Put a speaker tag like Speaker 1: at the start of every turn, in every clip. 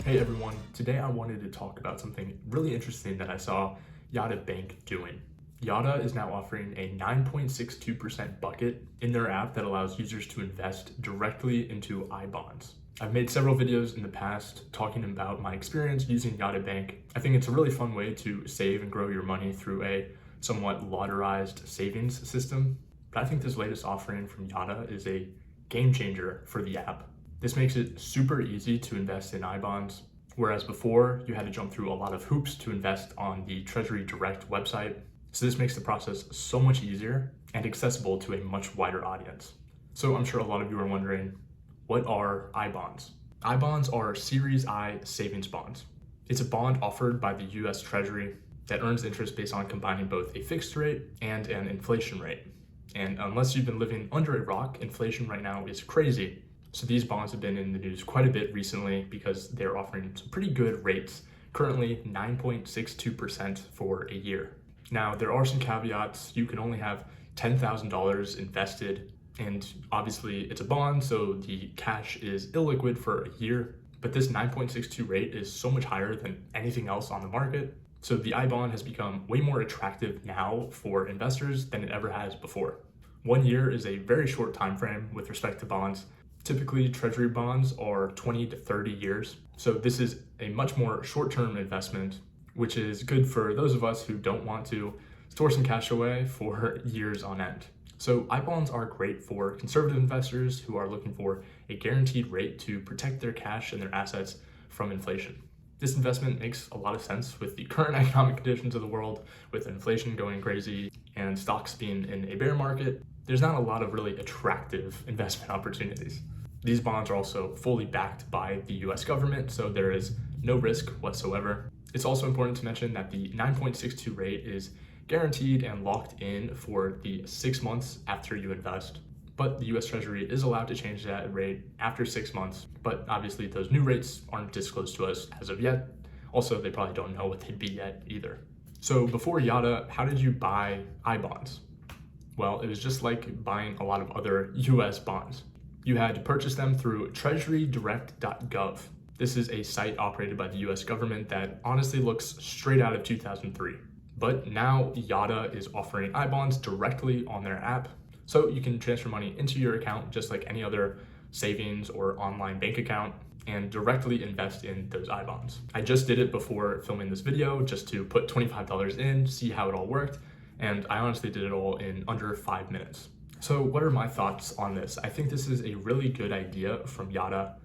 Speaker 1: Hey everyone, today I wanted to talk about something really interesting that I saw Yotta Bank doing. Yotta is now offering a 9.62% bucket in their app that allows users to invest directly into IBonds. I've made several videos in the past talking about my experience using Yotta Bank. I think it's a really fun way to save and grow your money through a somewhat lotterized savings system. But I think this latest offering from Yotta is a game changer for the app. This makes it super easy to invest in IBonds, whereas before you had to jump through a lot of hoops to invest on the Treasury Direct website. So this makes the process so much easier and accessible to a much wider audience. So I'm sure a lot of you are wondering, what are IBonds? IBonds are Series I savings bonds. It's a bond offered by the US Treasury that earns interest based on combining both a fixed rate and an inflation rate. And unless you've been living under a rock, inflation right now is crazy. So these bonds have been in the news quite a bit recently because they're offering some pretty good rates, currently 9.62% for a year. Now, there are some caveats. You can only have $10,000 invested, and obviously it's a bond, so the cash is illiquid for a year. But this 9.62 rate is so much higher than anything else on the market. So the iBond has become way more attractive now for investors than it ever has before. 1 year is a very short time frame with respect to bonds. Typically, Treasury bonds are 20 to 30 years. So this is a much more short-term investment, which is good for those of us who don't want to store some cash away for years on end. So iBonds are great for conservative investors who are looking for a guaranteed rate to protect their cash and their assets from inflation. This investment makes a lot of sense with the current economic conditions of the world, with inflation going crazy and stocks being in a bear market. There's not a lot of really attractive investment opportunities. These bonds are also fully backed by the US government, so there is no risk whatsoever. It's also important to mention that the 9.62 rate is guaranteed and locked in for the 6 months after you invest. But the US Treasury is allowed to change that rate after 6 months, but obviously those new rates aren't disclosed to us as of yet. Also, they probably don't know what they'd be yet either. So before Yotta, how did you buy iBonds? Well, it was just like buying a lot of other US bonds. You had to purchase them through treasurydirect.gov. This is a site operated by the US government that honestly looks straight out of 2003. But now Yotta is offering iBonds directly on their app. So you can transfer money into your account just like any other savings or online bank account and directly invest in those iBonds. I just did it before filming this video just to put $25 in, see how it all worked. And I honestly did it all in under 5 minutes. So what are my thoughts on this? I think this is a really good idea from Yotta.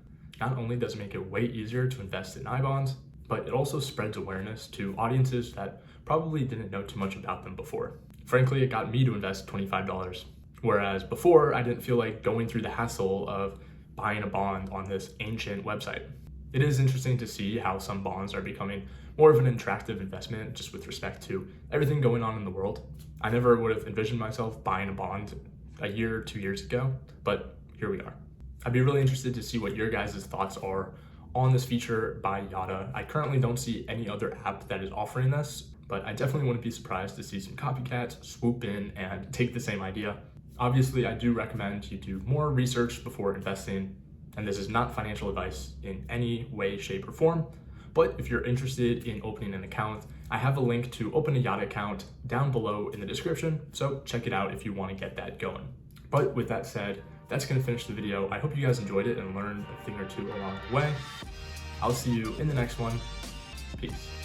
Speaker 1: Not only does it make it way easier to invest in iBonds, but it also spreads awareness to audiences that probably didn't know too much about them before. Frankly, it got me to invest $25, whereas before I didn't feel like going through the hassle of buying a bond on this ancient website. It is interesting to see how some bonds are becoming more of an attractive investment just with respect to everything going on in the world. I never would have envisioned myself buying a bond a year or 2 years ago, but here we are. I'd be really interested to see what your guys' thoughts are on this feature by Yotta. I currently don't see any other app that is offering this, but I definitely wouldn't be surprised to see some copycats swoop in and take the same idea. Obviously, I do recommend you do more research before investing, and this is not financial advice in any way, shape, or form. But if you're interested in opening an account, I have a link to open a Yotta account down below in the description, so check it out if you want to get that going. But with that said, that's going to finish the video. I hope you guys enjoyed it and learned a thing or two along the way. I'll see you in the next one. Peace.